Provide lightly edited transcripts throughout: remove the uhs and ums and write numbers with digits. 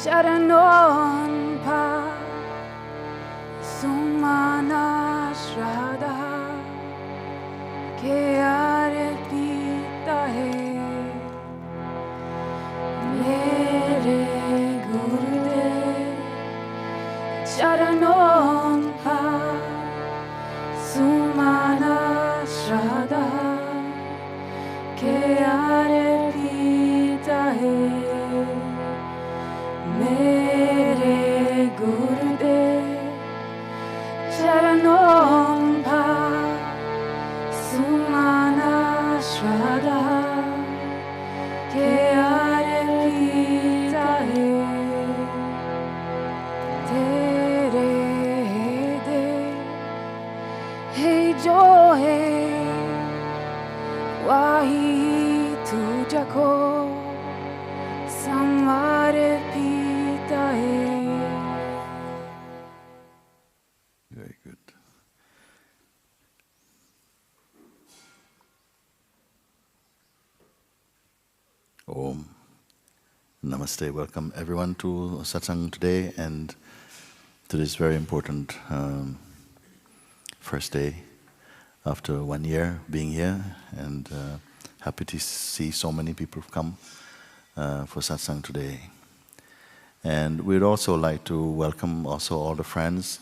Sharanonpa Sumana Shraddha Creare pita hai Mere Gurudev Sharanonpa Sumana Shraddha Creare pita hai Mere Gurudev Sharanonpa Sumana Shraddha Creare pita hai Tere de Hey jo hai Wahi tuja ko Samvare pita hai. Very good. Om. Namaste. Welcome everyone to Satsang today and to this very important first day after 1 year being here, and happy to see so many people come for Satsang today. And we'd also like to welcome also all the friends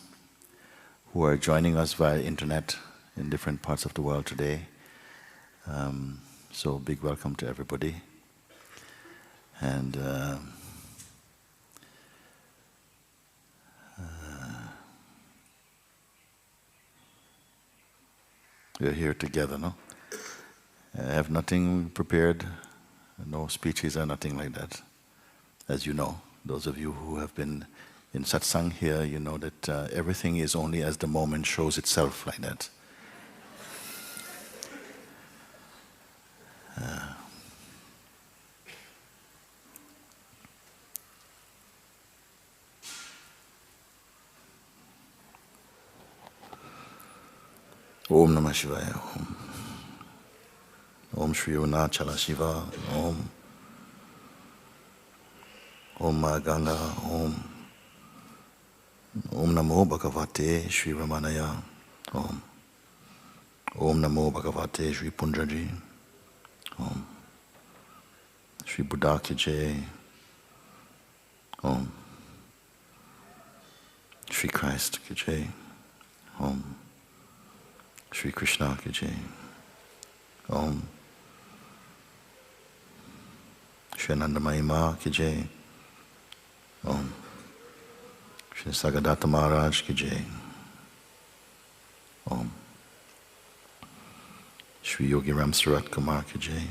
who are joining us via internet in different parts of the world today. So big welcome to everybody. And we're here together, no? I have nothing prepared, no speeches or nothing like that. As you know, those of you who have been in Satsang here, you know that everything is only as the moment shows itself, like that. Om Namah Shivaya. Om Shri Unachala Shiva. Om Ma Ganga. Om Namo Bhagavate Shri Ramanaya. Om Namo Bhagavate Shri Punjaji. Om Shri Buddha Ki Jai. Om Shri Christ Ki Jai. Om Shri Krishna Ki Jai. Om Shri Anandamayi Ma Ki Jai. Om Shri Sagadatta Maharaj Ki Jai. Om Shri Yogi Ram Sarat Kumar Ki Jai.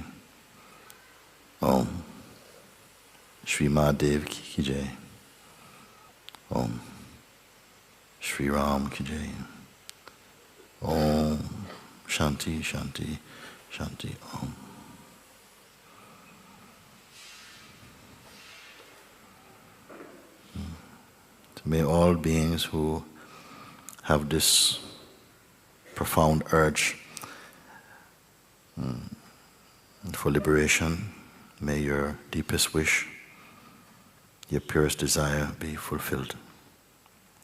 Om Shri Mahadev Ki Jai. Om Shri Ram Ki Jai. Om Shanti, Shanti, Shanti, Om. So may all beings who have this profound urge for liberation, may your deepest wish, your purest desire be fulfilled.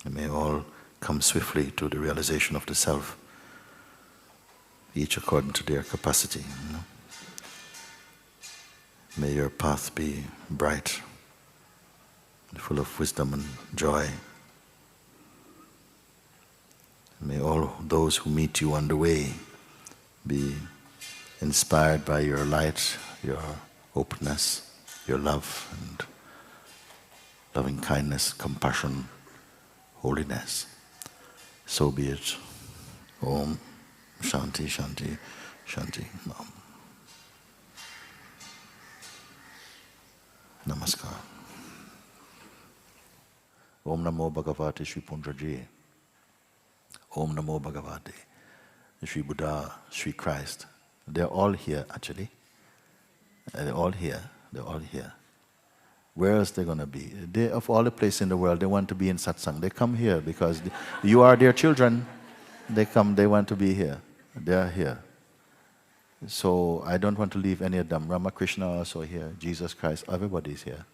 And may all come swiftly to the realization of the self, each according to their capacity. You know? May your path be bright, full of wisdom and joy. May all those who meet you on the way be inspired by your light, your openness, your love and loving kindness, compassion, holiness. So be it. Om Shanti, Shanti, Shanti. Om. Namaskar. Om Namo Bhagavate Shri Punjaji. Om Namo Bhagavate Shri Buddha, Shri Christ. They're all here actually. They're all here. They're all here. Where else they're going to be? They, of all the places in the world, they want to be in Satsang. They come here because you are their children. They come, they want to be here. They are here. So I don't want to leave any of them. Ramakrishna also here. Jesus Christ, everybody's here.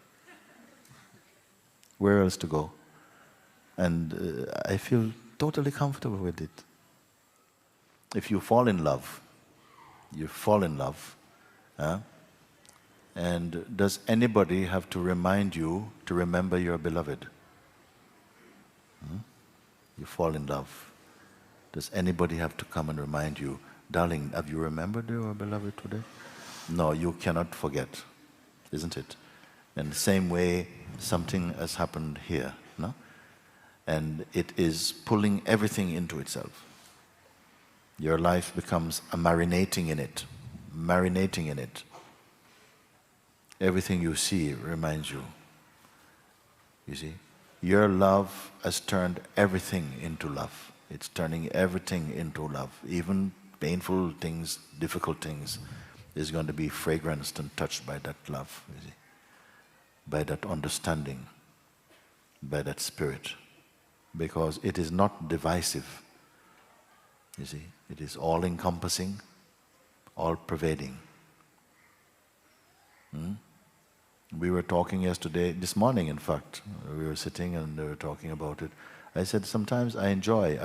Where else to go? And I feel totally comfortable with it. If you fall in love, you fall in love. And does anybody have to remind you to remember your beloved? You fall in love. Does anybody have to come and remind you, darling, have you remembered your beloved today? No, you cannot forget, isn't it? In the same way, something has happened here, no? And it is pulling everything into itself. Your life becomes a marinating in it, marinating in it. Everything you see reminds you. You see? Your love has turned everything into love. It's turning everything into love. Even painful things, difficult things, is going to be fragranced and touched by that love, you see? By that understanding, by that spirit. Because it is not divisive, you see? It is all-encompassing, all-pervading. We were talking yesterday, this morning in fact, we were sitting and we were talking about it. I said sometimes I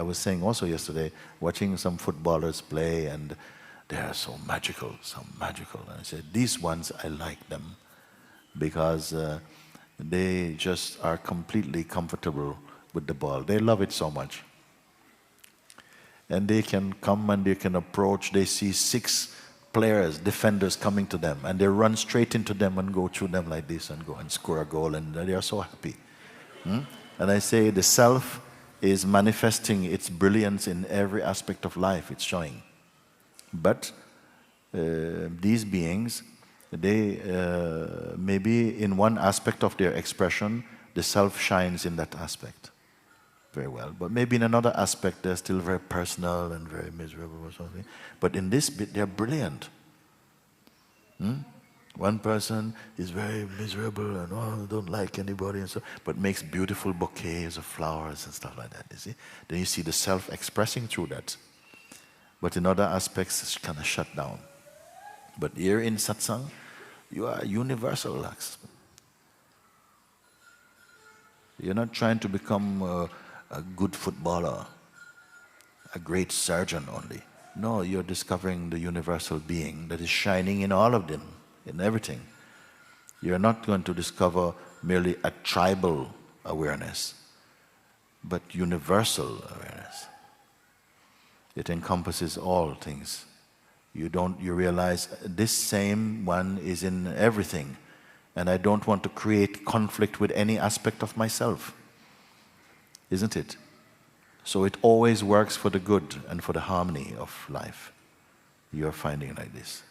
was saying also yesterday, watching some footballers play and they are so magical, so magical. And I said, these ones, I like them because they just are completely comfortable with the ball. They love it so much. And they can come and they can approach, they see 6 players, defenders coming to them, and they run straight into them and go through them like this and go and score a goal, and they are so happy. And I say the self is manifesting its brilliance in every aspect of life, it's showing. But these beings, they maybe in one aspect of their expression, the self shines in that aspect very well. But maybe in another aspect, they're still very personal and very miserable or something. But in this bit, they're brilliant. One person is very miserable and don't like anybody and so, but makes beautiful bouquets of flowers and stuff like that, you see? Then you see the self expressing through that. But in other aspects, it's kind of shut down. But here in Satsang, you are universal. You're not trying to become a good footballer, a great surgeon only. No, you're discovering the universal being that is shining in all of them, in everything. You're not going to discover merely a tribal awareness, but universal awareness. It encompasses all things. You realize this same one is in everything, and I don't want to create conflict with any aspect of myself. Isn't it? So it always works for the good and for the harmony of life. You're finding like this.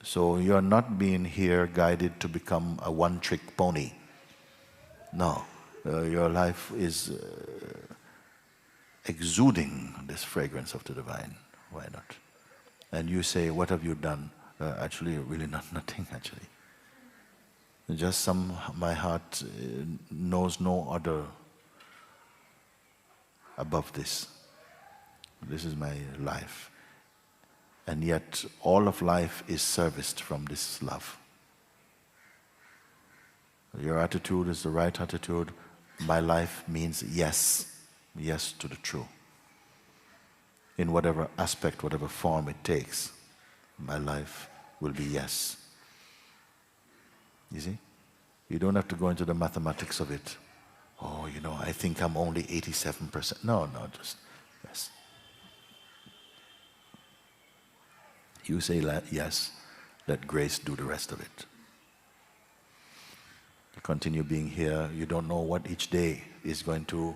So you're not being here guided to become a one-trick pony. No, your life is exuding this fragrance of the divine. Why not? And you say, what have you done? Actually, really nothing actually. Just my heart knows no other above this. This is my life. And yet all of life is serviced from this love. Your attitude is the right attitude. My life means yes. Yes to the true. In whatever aspect, whatever form it takes, my life will be yes. You see? You don't have to go into the mathematics of it. Oh, I think I'm only 87%. No, just yes. You say yes, let grace do the rest of it. You continue being here, you don't know what each day is going to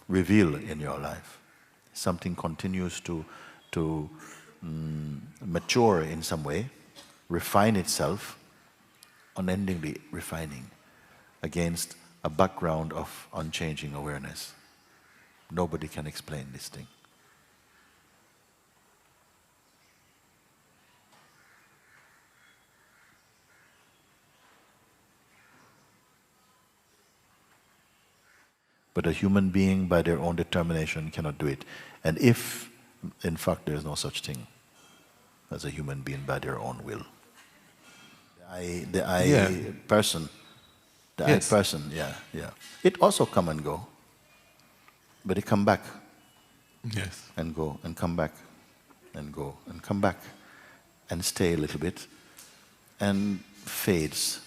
reveal in your life. Something continues to mature in some way, refine itself, unendingly refining against a background of unchanging awareness. Nobody can explain this thing. But a human being by their own determination cannot do it. And if, in fact, there is no such thing as a human being by their own will. The I person The Yes. person, yeah, yeah. It also come and go, but it come back Yes. and go and come back and go and come back and stay a little bit and fades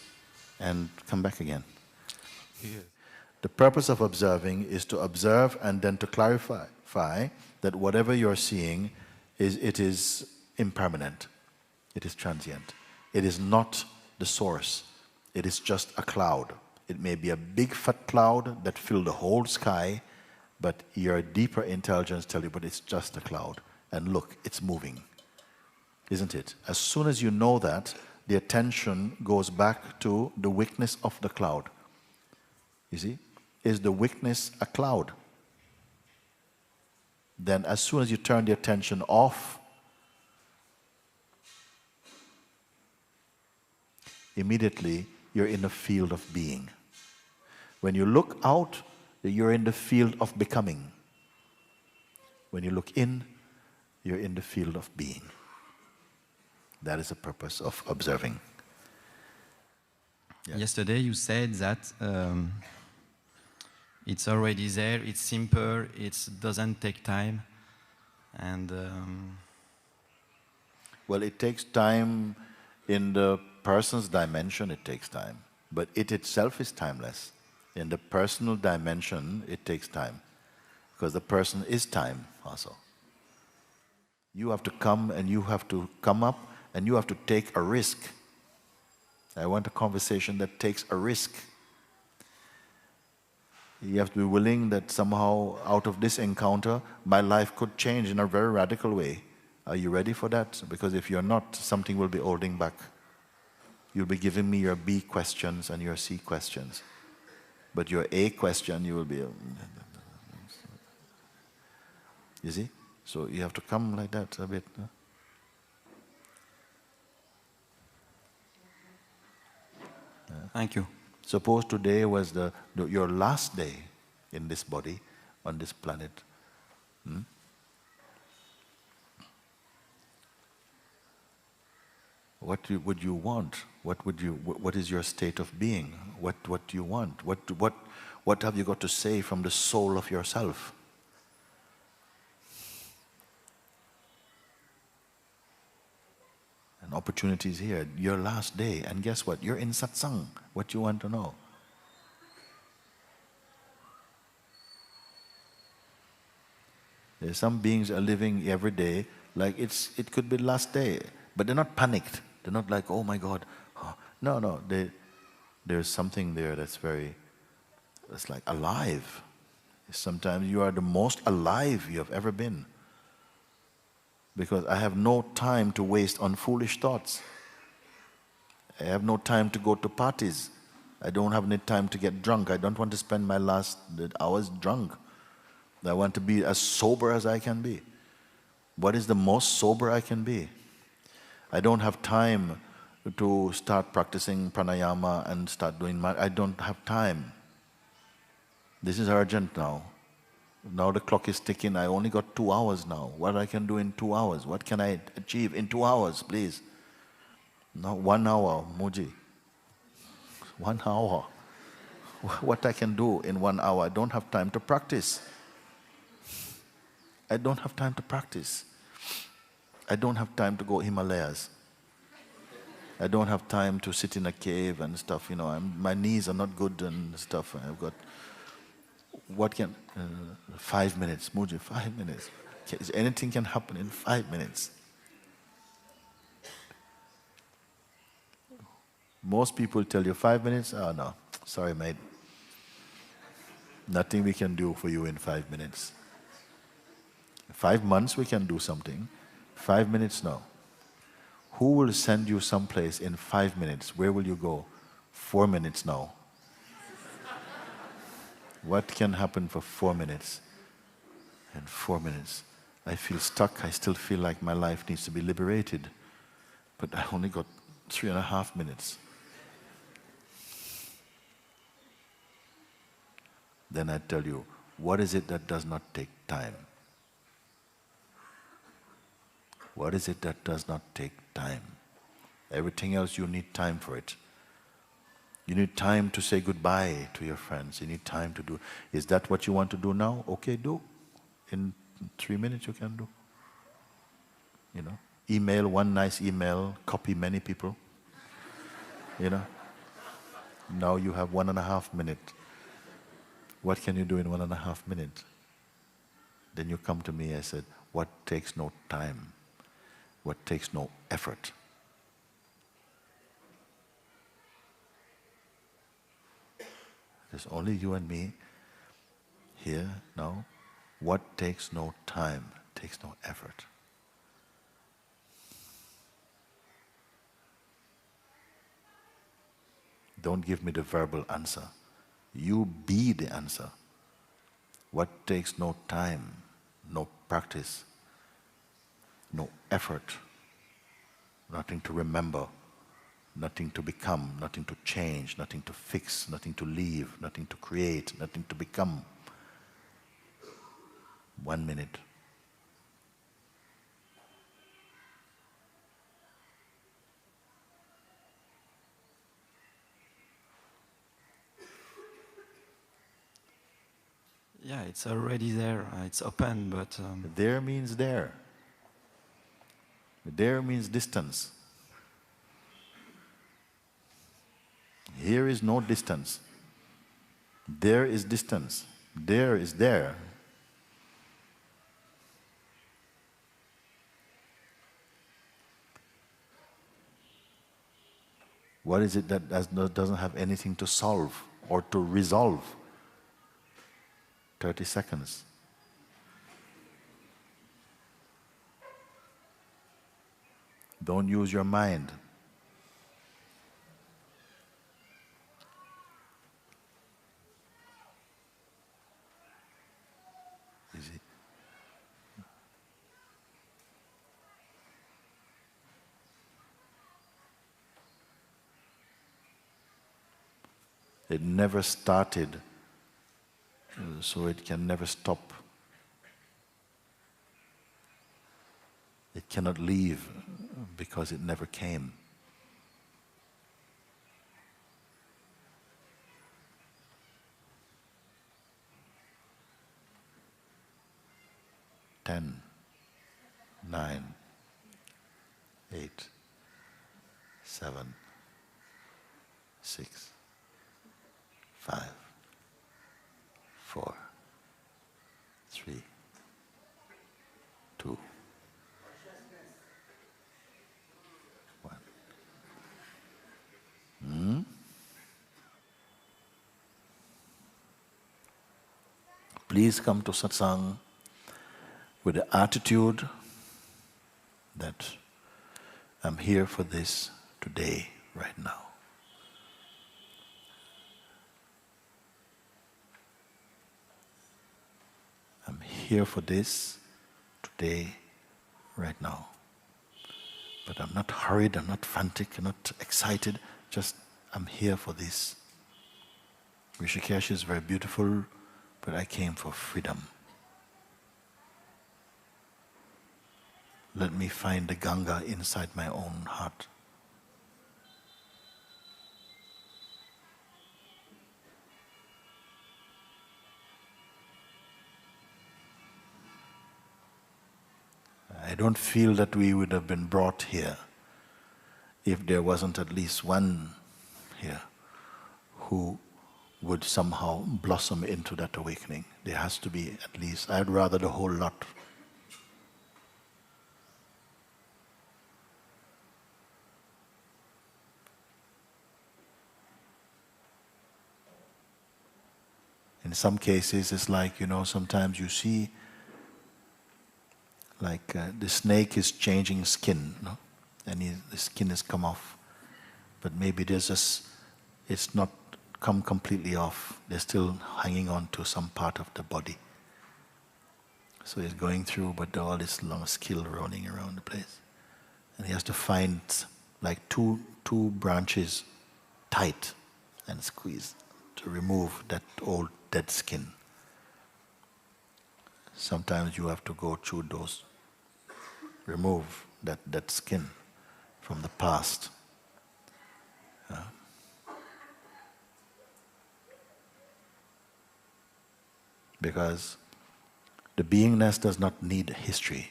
and come back again. Yes. The purpose of observing is to observe and then to clarify that whatever you're seeing it is impermanent, it is transient. It is not the source. It is just a cloud. It may be a big fat cloud that fills the whole sky, but your deeper intelligence tells you, but it's just a cloud. And look, it's moving. Isn't it? As soon as you know that, the attention goes back to the weakness of the cloud. You see? Is the weakness a cloud? Then as soon as you turn the attention off, immediately you're in the field of being. When you look out, you're in the field of becoming. When you look in, you're in the field of being. That is the purpose of observing. Yeah. Yesterday you said that it's already there, it's simple, it doesn't take time, and well, it takes time in the person's dimension, it takes time. But it itself is timeless. In the personal dimension, it takes time. Because the person is time also. You have to come and you have to come up and you have to take a risk. I want a conversation that takes a risk. You have to be willing that somehow out of this encounter, my life could change in a very radical way. Are you ready for that? Because if you're not, something will be holding back. You'll be giving me your B questions and your C questions. But your A question, you will be... You see? So you have to come like that a bit. Huh? Thank you. Suppose today was your last day in this body, on this planet. What would you want? What is your state of being? What do you want? What have you got to say from the soul of yourself? An opportunity is here, your last day, and guess what? You're in Satsang. What do you want to know? There's some beings are living every day like it could be the last day, but they're not panicked. They're not like, oh my God. Oh. No. There's something there that's it's like alive. Sometimes you are the most alive you have ever been. Because I have no time to waste on foolish thoughts. I have no time to go to parties. I don't have any time to get drunk. I don't want to spend my last hours drunk. I want to be as sober as I can be. What is the most sober I can be? I don't have time to start practicing pranayama and start doing I don't have time. This is urgent now. Now the clock is ticking. I only got 2 hours now. What I can do in 2 hours? What can I achieve in 2 hours, please? No, 1 hour, Mooji. 1 hour. What I can do in 1 hour? I don't have time to practice. I don't have time to practice. I don't have time to go Himalayas. I don't have time to sit in a cave and stuff. You know, my knees are not good and stuff. I've got. What can 5 minutes, Mooji? 5 minutes. Anything can happen in 5 minutes. Most people tell you 5 minutes. Oh no, sorry, mate. Nothing we can do for you in 5 minutes. 5 months we can do something. 5 minutes, no. Who will send you someplace in 5 minutes? Where will you go? 4 minutes now. What can happen for 4 minutes? In 4 minutes, I feel stuck. I still feel like my life needs to be liberated. But I only got 3.5 minutes. Then I tell you, what is it that does not take time? What is it that does not take time? Everything else you need time for it. You need time to say goodbye to your friends. You need time to do. Is that what you want to do now? Okay, do. In 3 minutes you can do. You know, email one nice email, copy many people. You know, now you have 1.5 minutes. What can you do in 1.5 minutes? Then you come to me, I said, what takes no time? What takes no effort? There's only you and me here now. What takes no time, takes no effort. Don't give me the verbal answer. You be the answer. What takes no time, no practice, no effort, nothing to remember, nothing to become, nothing to change, nothing to fix, nothing to leave, nothing to create, nothing to become. 1 minute. Yeah, it's already there. It's open, but There means there. There means distance. Here is no distance. There is distance. There is there. What is it that doesn't have anything to solve or to resolve? 30 seconds. Don't use your mind. Easy. It never started, so it can never stop. It cannot leave because it never came. Ten, 9, 8, 7, 6, 5, 4, 3, 2, 1. Please come to Satsang with the attitude that I'm here for this today, right now. I'm here for this today, right now. But I'm not hurried, I'm not frantic, I'm not excited, just I'm here for this. Rishikesh is very beautiful, but I came for freedom. Let me find the Ganga inside my own heart. I don't feel that we would have been brought here if there wasn't at least one here who would somehow blossom into that awakening. There has to be at least, I'd rather the whole lot. In some cases, it's like, sometimes you see like the snake is changing skin, no? And the skin has come off. But maybe it's not come completely off. They're still hanging on to some part of the body. So he's going through, but all this long skill running around the place. And he has to find like two branches tight and squeeze to remove that old dead skin. Sometimes you have to go through those, remove that skin from the past. because the beingness does not need history.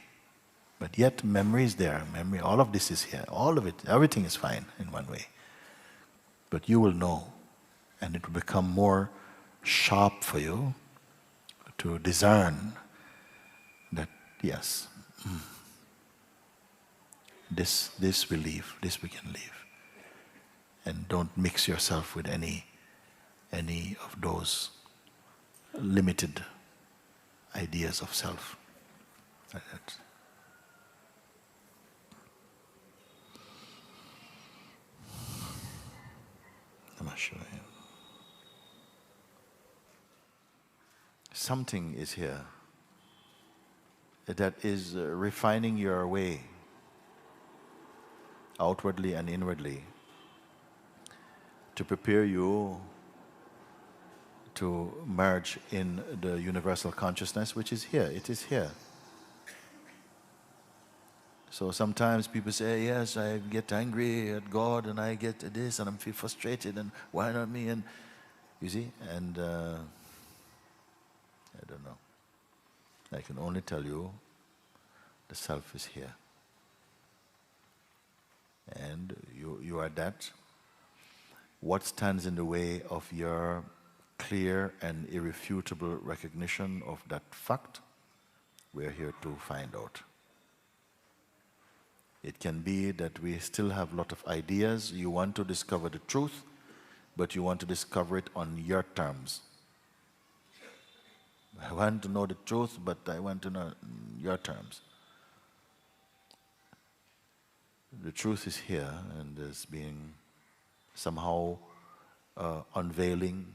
But yet memory is there, memory, all of this is here, all of it, everything is fine in one way. But you will know, and it will become more sharp for you to discern that, yes, this we leave, this we can leave. And don't mix yourself with any of those limited ideas of self. Like that. Namaskar. Something is here that is refining your way, outwardly and inwardly, to prepare you to merge in the universal consciousness, which is here. It is here. So sometimes people say, yes, I get angry at God and I get this and I feel frustrated and why not me? And you see, and I don't know. I can only tell you the self is here. And you are that. What stands in the way of your clear and irrefutable recognition of that fact? We are here to find out. It can be that we still have a lot of ideas. You want to discover the truth, but you want to discover it on your terms. I want to know the truth, but I want to know your terms. The truth is here and is being somehow unveiling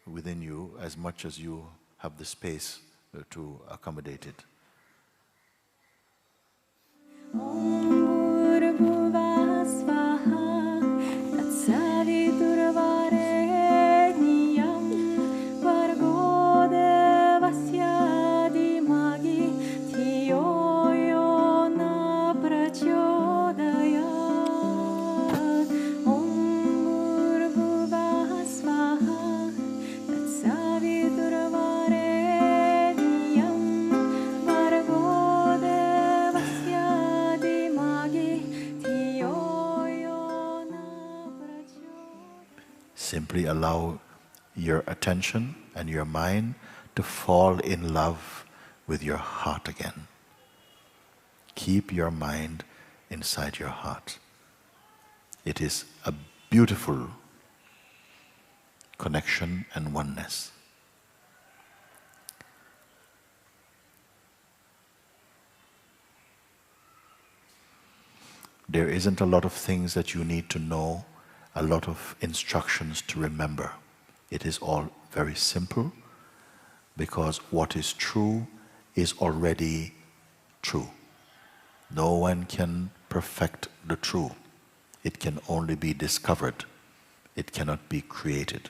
within you as much as you have the space to accommodate it. Simply allow your attention and your mind to fall in love with your heart again. Keep your mind inside your heart. It is a beautiful connection and oneness. There isn't a lot of things that you need to know, a lot of instructions to remember. It is all very simple, because what is true is already true. No one can perfect the true. It can only be discovered. It cannot be created.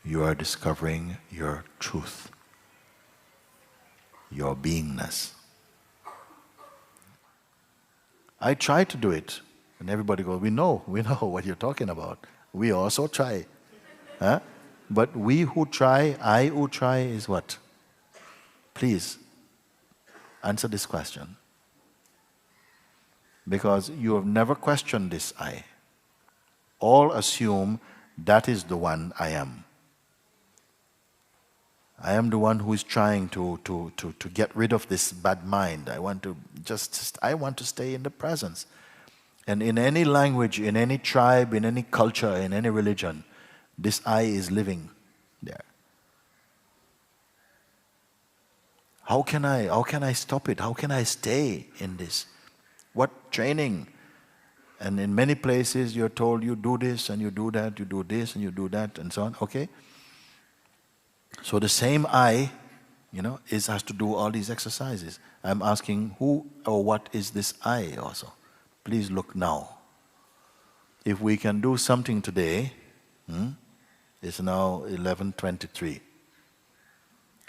You are discovering your truth, your beingness. I try to do it. And everybody goes, we know what you're talking about. We also try. Huh? But we who try, I who try is what? Please, answer this question. Because you have never questioned this I. All assume that is the one I am. I am the one who is trying to get rid of this bad mind. I want to stay in the presence. And in any language, in any tribe, in any culture, in any religion, this I is living there. How can I stop it? How can I stay in this? What training? And in many places you're told you do this and you do that, you do this and you do that and so on. Okay? So the same I, has to do all these exercises. I'm asking who or what is this I also? Please look now. If we can do something today, it's now 11:23.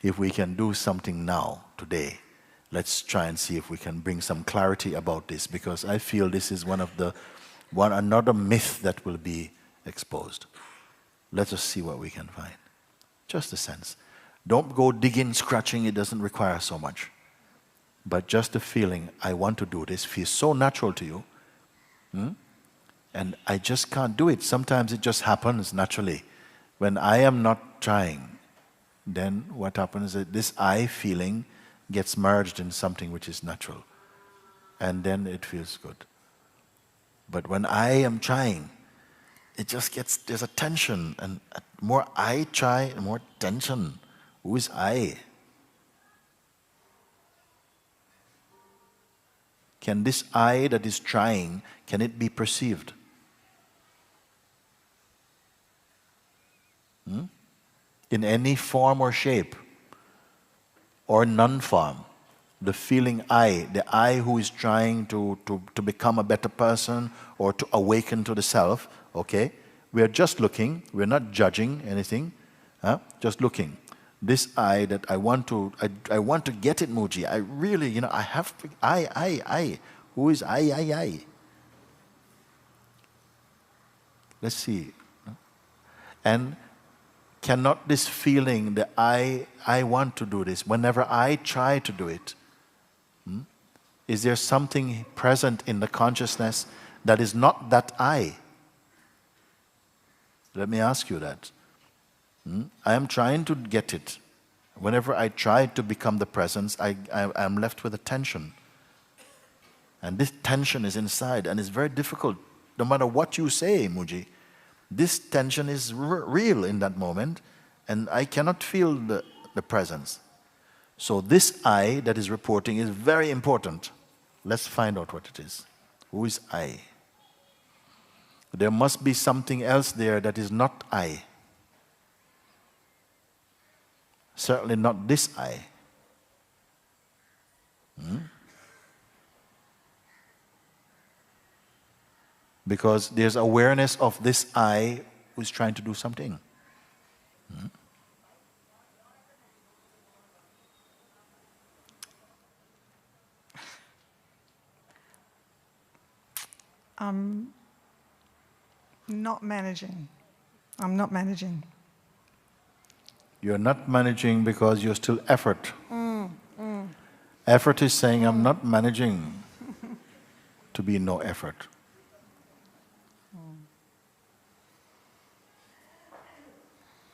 If we can do something now, today, let's try and see if we can bring some clarity about this, because I feel this is another myth that will be exposed. Let us see what we can find. Just a sense. Don't go digging, scratching, it doesn't require so much. But just the feeling, I want to do this, feels so natural to you. And I just can't do it. Sometimes it just happens naturally. When I am not trying, then what happens is this I feeling gets merged in something which is natural. And then it feels good. But when I am trying, it just gets, there's a tension. And more I try, more tension. Who is I? Can this I that is trying, can it be perceived? In any form or shape, or non-form. The feeling I, the I who is trying to become a better person or to awaken to the self, okay? We are just looking, we're not judging anything, just looking. This I that I want to get it, Mooji. I really, I have to, I. Who is I? Let's see. And cannot this feeling, the I want to do this, whenever I try to do it, is there something present in the consciousness that is not that I? Let me ask you that. I am trying to get it. Whenever I try to become the presence, I'm left with a tension. And this tension is inside, and it's very difficult. No matter what you say, Mooji, this tension is real in that moment, and I cannot feel the presence. So this I that is reporting is very important. Let's find out what it is. Who is I? There must be something else there that is not I. Certainly not this I. Because there's awareness of this I who is trying to do something. Not managing. I'm not managing. You're not managing because you're still effort. Effort is saying, I'm not managing to be no effort.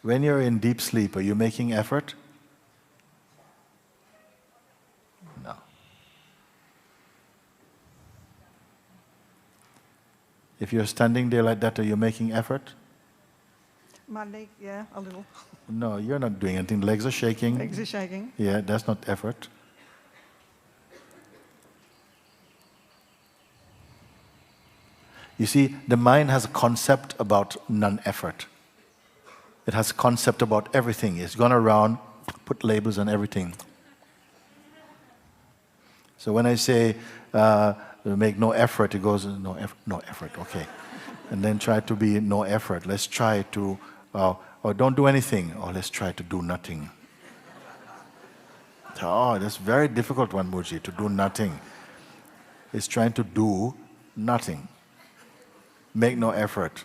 When you're in deep sleep, are you making effort? No. If you're standing there like that, are you making effort? My leg, yeah, a little. No, you're not doing anything. Legs are shaking. Legs are shaking. Yeah, that's not effort. You see, the mind has a concept about non-effort. It has a concept about everything. It's gone around, put labels on everything. So when I say make no effort, it goes no effort, okay. And then try to be no effort. Let's try to, or don't do anything, or let's try to do nothing. Oh, that's a very difficult one, Mooji, to do nothing. It's trying to do nothing. Make no effort.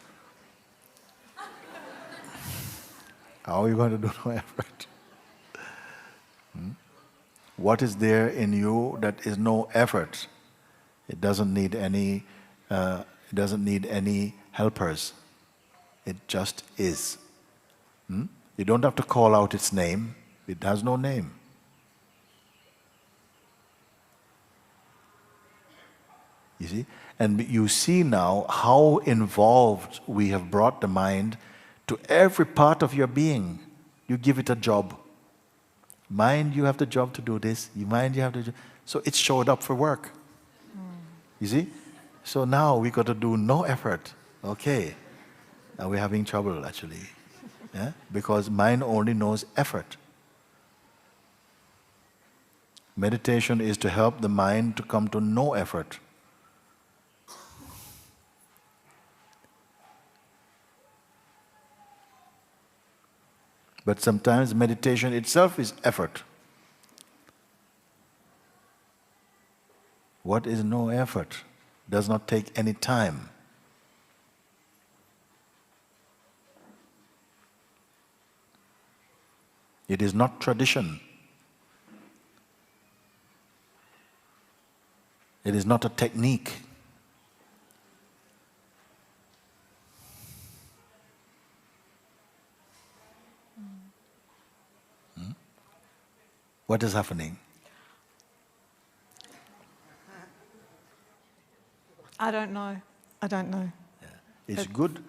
How are you going to do no effort? What is there in you that is no effort? It doesn't need any. It doesn't need any helpers. It just is. You don't have to call out its name. It has no name. You see? And you see now how involved we have brought the mind to every part of your being. You give it a job. Mind, you have the job to do this. You mind, you have the job. So it showed up for work. You see? So now we got to do no effort. Okay. Now we're having trouble actually. Yeah? Because mind only knows effort. Meditation is to help the mind to come to no effort. But sometimes meditation itself is effort. What is no effort? Does not take any time. It is not tradition. It is not a technique. What is happening? I don't know. I don't know. It's good.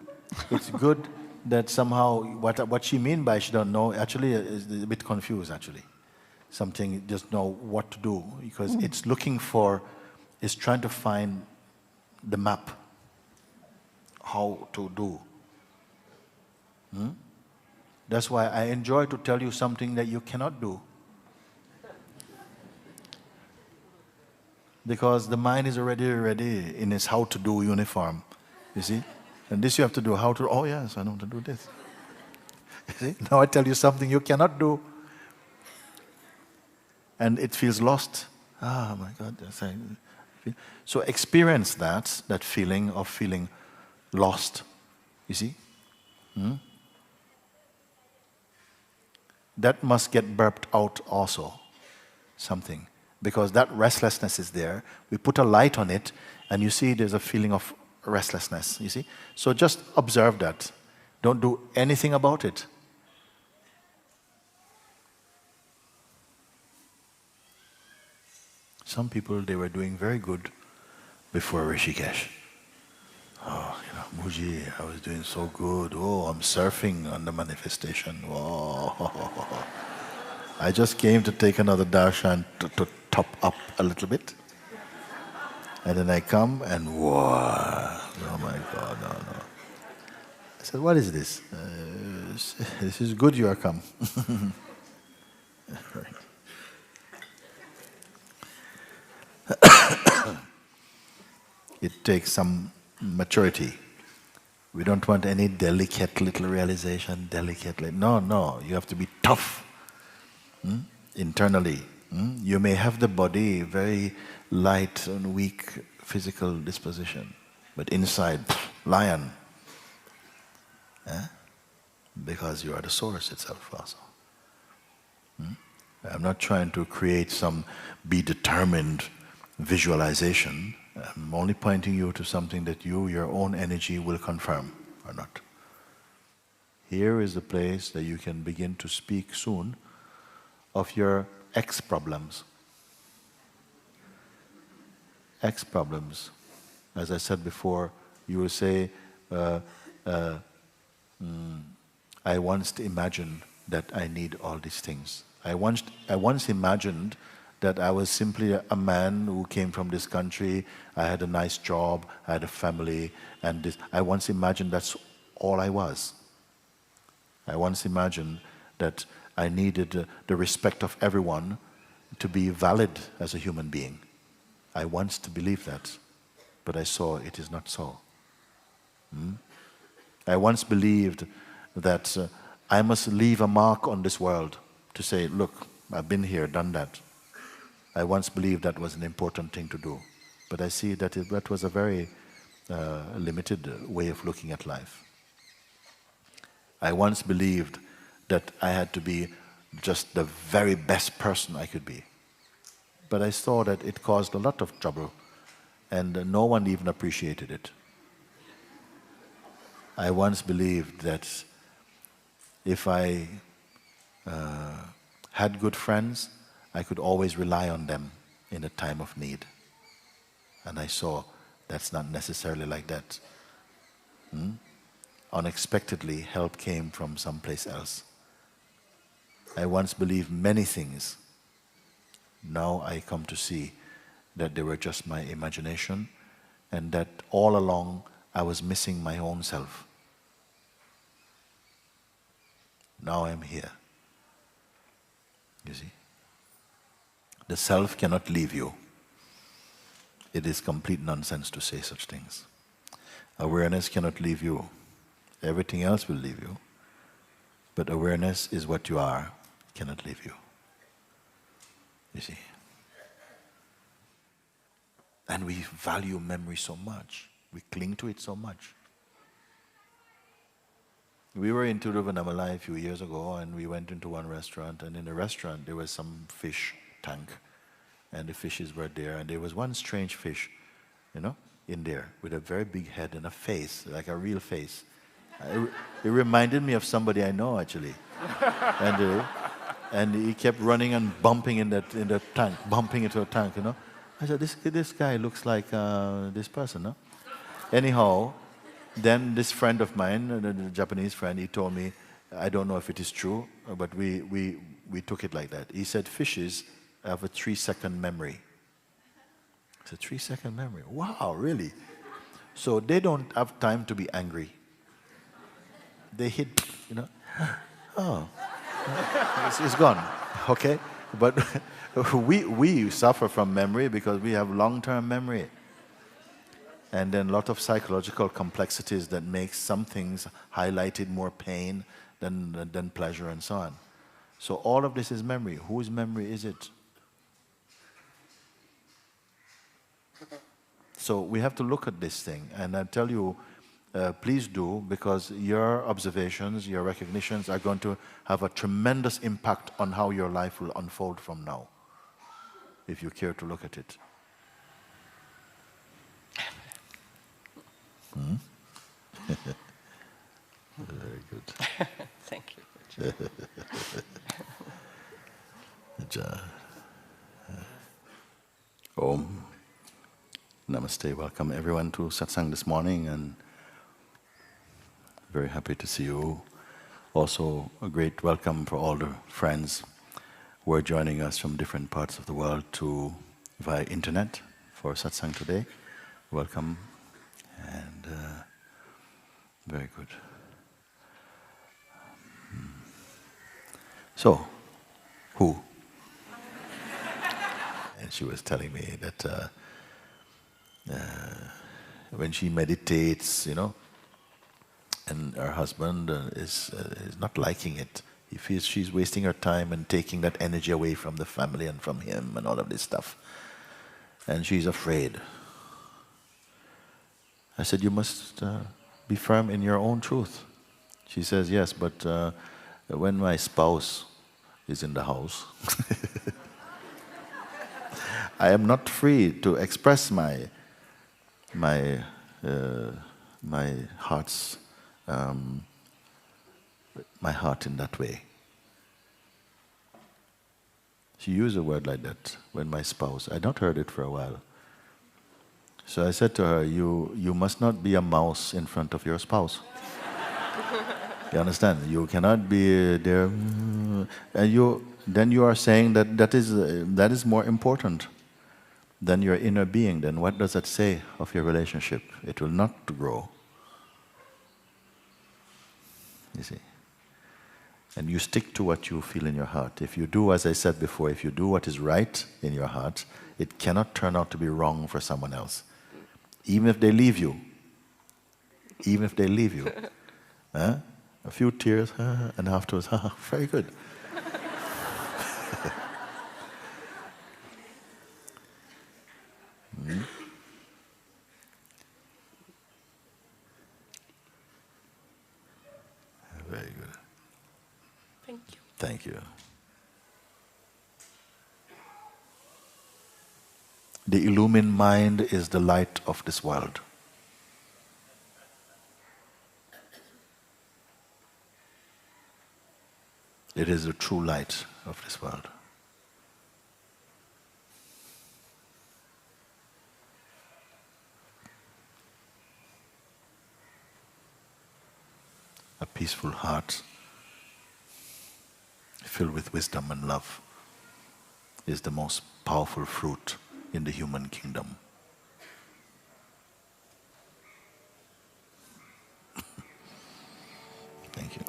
It's good that somehow what she mean by she don't know actually is a bit confused actually. Something just know what to do because it's looking for, it's trying to find the map how to do. That's why I enjoy to tell you something that you cannot do. Because the mind is already ready in its how to do uniform. You see? And this you have to do how to, oh yes, I know how to do this. You see? Now I tell you something you cannot do. And it feels lost. Ah, my God. So experience that feeling of feeling lost. You see? That must get burped out also. Something. Because that restlessness is there. We put a light on it, and you see there's a feeling of restlessness, you see? So just observe that. Don't do anything about it. Some people, they were doing very good before Rishikesh. Oh, Mooji, I was doing so good. Oh, I'm surfing on the manifestation. Oh. I just came to take another darshan to top up a little bit. And then I come and whoa, oh my God, no. I said, what is this? This is good you are come. It takes some maturity. We don't want any delicate little realization, no, you have to be tough. Internally. You may have the body very light and weak physical disposition, but inside, lion. Because you are the source itself also. I'm not trying to create some be determined visualization. I'm only pointing you to something that you, your own energy will confirm or not. Here is the place that you can begin to speak soon of your ex-problems. Ex-problems. As I said before, you will say, I once imagined that I need all these things. I once imagined that I was simply a man who came from this country, I had a nice job, I had a family, and this. I once imagined that's all I was. I once imagined that I needed the respect of everyone to be valid as a human being. I once believed that, but I saw it is not so. I once believed that I must leave a mark on this world to say, look, I've been here, done that. I once believed that was an important thing to do, but I see that that was a very limited way of looking at life. I once believed that I had to be just the very best person I could be. But I saw that it caused a lot of trouble, and no one even appreciated it. I once believed that if I had good friends, I could always rely on them in a time of need. And I saw that's not necessarily like that. Unexpectedly, help came from someplace else. I once believed many things. Now I come to see that they were just my imagination, and that all along I was missing my own self. Now I'm here. You see? The self cannot leave you. It is complete nonsense to say such things. Awareness cannot leave you. Everything else will leave you. But awareness is what you are, cannot leave you. You see? And we value memory so much. We cling to it so much. We were in Tiruvannamalai a few years ago, and we went into one restaurant, and in the restaurant there was some fish tank, and the fishes were there, and there was one strange fish, in there, with a very big head and a face, like a real face. It reminded me of somebody I know, actually. And he kept running and bumping in the tank, bumping into a tank, I said, this guy looks like this person, no? Anyhow, then this friend of mine, the Japanese friend, he told me, I don't know if it is true, but we took it like that. He said fishes have a 3-second memory. It's a 3-second memory. Wow, really? So they don't have time to be angry. They hit, oh, it's gone, okay? But we suffer from memory because we have long-term memory. And then a lot of psychological complexities that makes some things highlighted more pain than pleasure and so on. So all of this is memory. Whose memory is it? So we have to look at this thing. And I tell you, please do, because your observations, your recognitions are going to have a tremendous impact on how your life will unfold from now, if you care to look at it. Very good. Thank you. Om. Namaste. Welcome everyone to Satsang this morning, and very happy to see you. Also a great welcome for all the friends who are joining us from different parts of the world via internet for Satsang today. Welcome. And very good. So, who? And she was telling me that when she meditates, and her husband is not liking it. He feels she's wasting her time and taking that energy away from the family and from him and all of this stuff. And she's afraid. I said, you must be firm in your own truth. She says, yes, but when my spouse is in the house, I am not free to express my heart in that way. She used a word like that, when my spouse. I'd not heard it for a while. So I said to her, you must not be a mouse in front of your spouse. You understand? You cannot be there, and then you are saying that is more important than your inner being. Then what does that say of your relationship? It will not grow. You see? And you stick to what you feel in your heart. If you do, as I said before, if you do what is right in your heart, it cannot turn out to be wrong for someone else. Even if they leave you. Even if they leave you. A few tears, and afterwards, very good. Very good. Thank you. Thank you. The illumined mind is the light of this world. It is the true light of this world. A peaceful heart filled with wisdom and love is the most powerful fruit in the human kingdom. Thank you.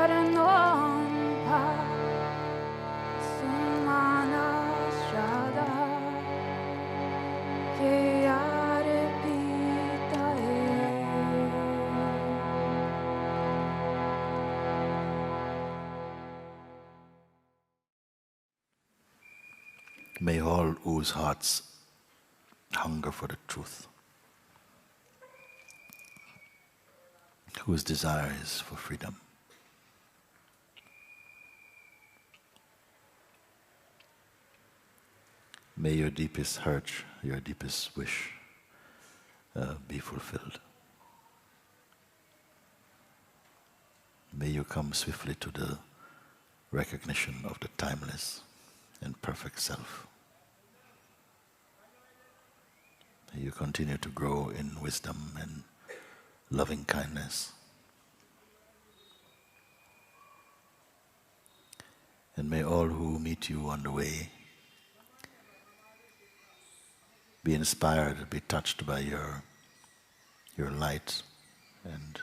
para non sumana strada creare vita May all whose hearts hunger for the truth, whose desire is for freedom, may your deepest hurt, your deepest wish be fulfilled. May you come swiftly to the recognition of the timeless and perfect self. May you continue to grow in wisdom and loving kindness. And may all who meet you on the way be inspired, be touched by your light and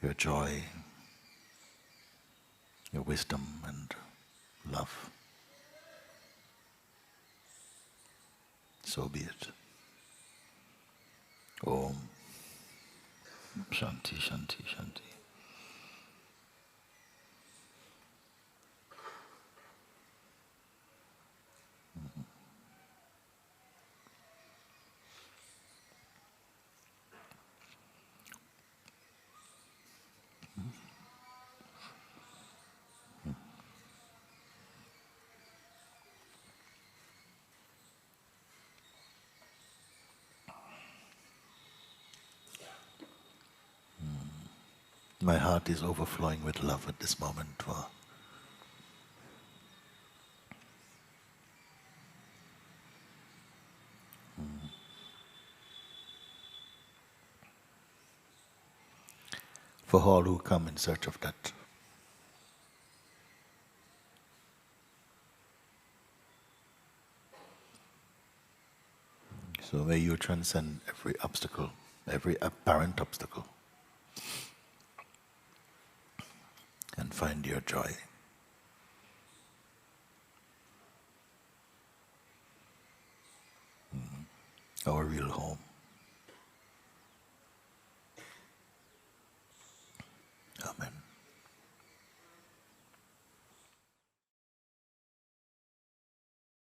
your joy, your wisdom and love. So be it. Om Shanti Shanti Shanti. My heart is overflowing with love at this moment for all who come in search of that. So may you transcend every obstacle, every apparent obstacle, and find your joy. Our real home.